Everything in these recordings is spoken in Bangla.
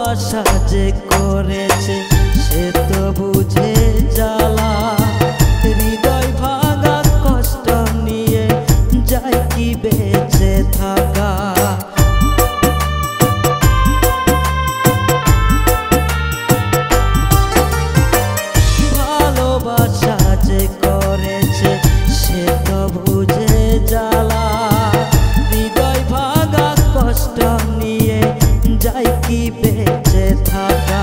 ভালোবাসা যে করেছে সে তো বুঝে জ্বালা, হৃদয় ভাঙা কষ্ট নিয়ে যায় কি বেঁচে থাকা। ভালোবাসা যে করেছে সে তো বুঝে জ্বালা, হৃদয় ভাঙা কষ্ট নিয়ে যায় কি বেঁচে থাকা।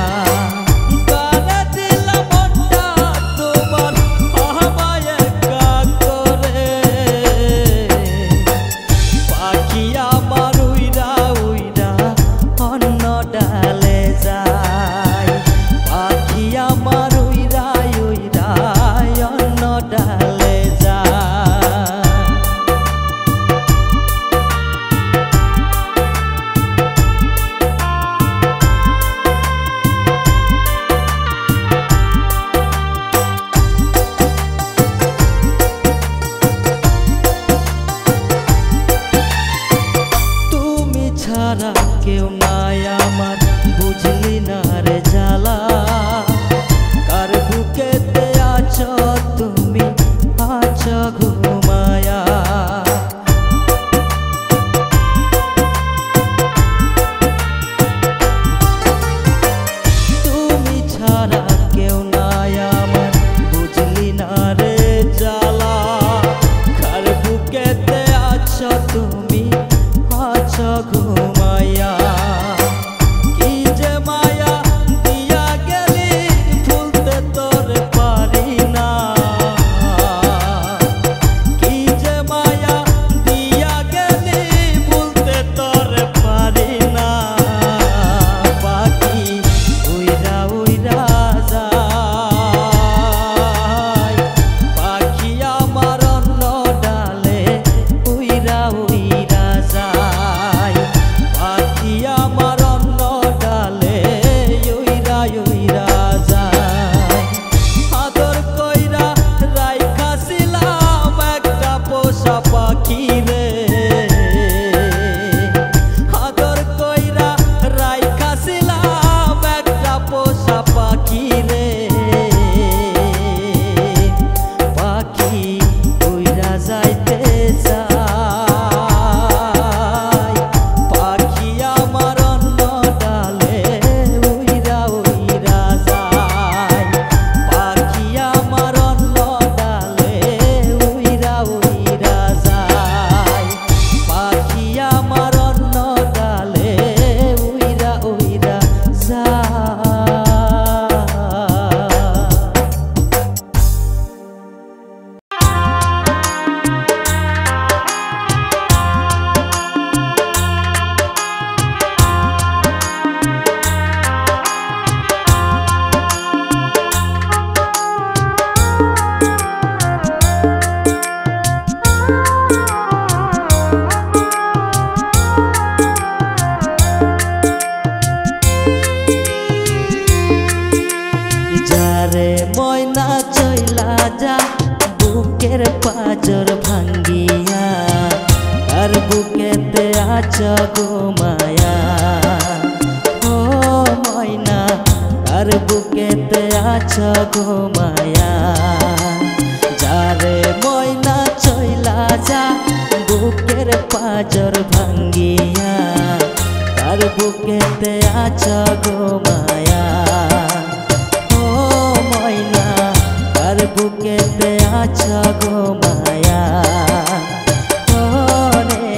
কেউ নাই আমার বুঝলি না রে জ্বালা, কার বুকেতে আছো তুমি আছো ঘুমায়া। তুমি ছাড়া কেউ নাই আমার বুঝলি না রে জ্বালা, কার বুকেতে আছো তুমি আছো ঘুমায়া। কি যে মায়া দিয়া গেলি ভুলতে তোর পারি না, কি যে মায়া দিয়া গেলি ভুলতে তোর পারি না। পাখি উইরা উইরা যায়, পাখি আমার অন্য ডালে উইরা উইরা যায়, পাখি আমার অন্য ডালে উইরা উইরা যায়। আদর কইরা রাইখাছিলাম একটা পোষা পাখি রে, আদর কইরা রাইখাছিলাম একটা পোষা পাখি রে। পাখি উইরা যাইতে চায়, পাখি আমার অন্য ডালে উইরা উইরা যায়, পাখি আমার অন্য ডালে উইরা উইরা যায়, পাখি আমার অন্য ডালে উইরা উইরা যায়। যারে ময়না চইলা যা বুকের পাজর ভাঙ্গিয়া, আর বুকেতে আছো ঘুমায়া। ও ময়না আর বুকেতে আছো ঘুমায়া। যারে ময়না চইলা যা বুকের পাজর ভাঙ্গিয়া, আর বুকেতে আছো ঘুমায়া। ও ময়না আর বুকেতে আছো ঘুমায়া। ও রে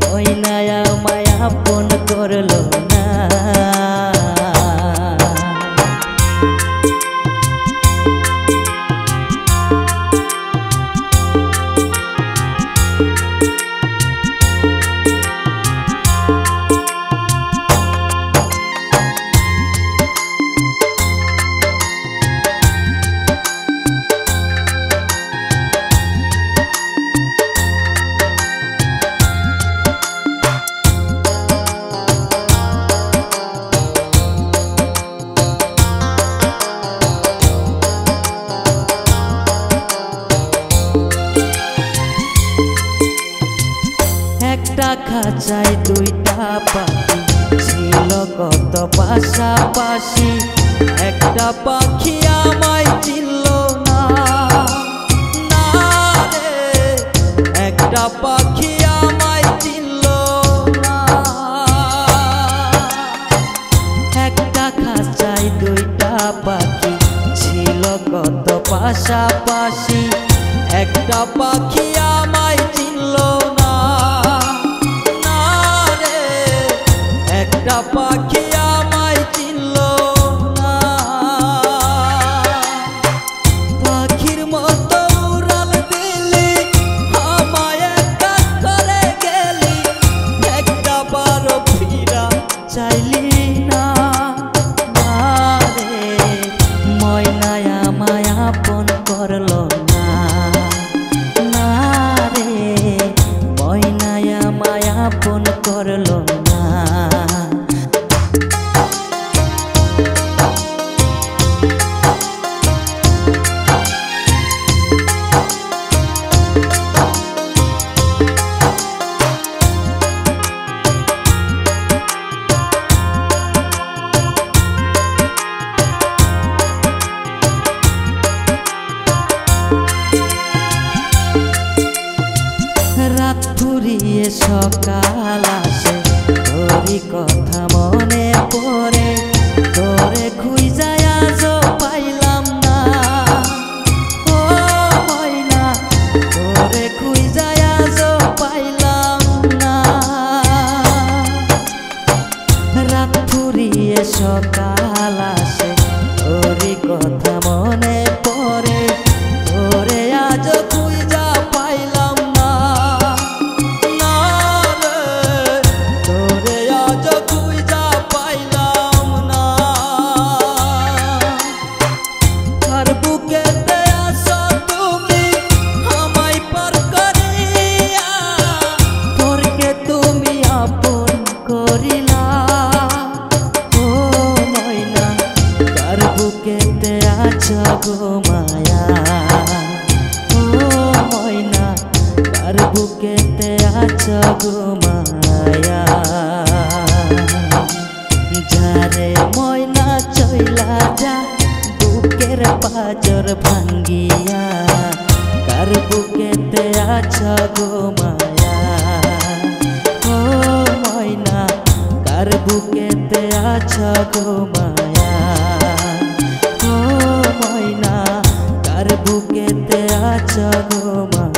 ময়না আমায় আপন করলো না। একটা খাঁচায় দুইটা পাখি ছিল কত পাশাপাশি একটা পাখি আমায় চিনল না, না রে একটা পাখি আমায় চিনল না। একটা খাঁচায় দুইটা পাখি ছিল কত পাশাপাশি একটা পাখি আমায় চিনল না, না রে একটা পাখি আমায় চিনল না। পাখির মতো উড়াল দিলি আমায় একা করে গেলি, একটা বারো ফিরা চাইলি না, না রে ময়নায় আমায় আপন করলো না, না রে ময়নায় আমায় আপন করলো না। রাত ফুরিয়ে সকাল আসে তোরই কথা মনে পড়ে, তোরে খুঁজায় আজও পাইলাম না, ও ময়না তোরে খুঁজায় আজও পাইলাম না। রাত ফুরিয়ে সকাল আসে তোরই কথা মনে পড়ে, তোরে আজও খুঁজা পাইলাম না, না রে তোরে আজও খুঁজা পাইলাম না। আর বুকেতে আসো তুমি আমায় পার করিয়া, তোরকে তুমি আপন করিলা, ও ময়না কার বুকেতে আছো গো মায়া, ও ময়না কার বুকেতে আছো গো মায়া। যারে ময়না চইলা যা বুকের পাজর ভাঙ্গিয়া, কার বুকেতে আছো গো মায়া, ও ময়না কার বুকেতে আছো গো মায়া, ও ময়না কার বুকেতে আছো গো মায়া।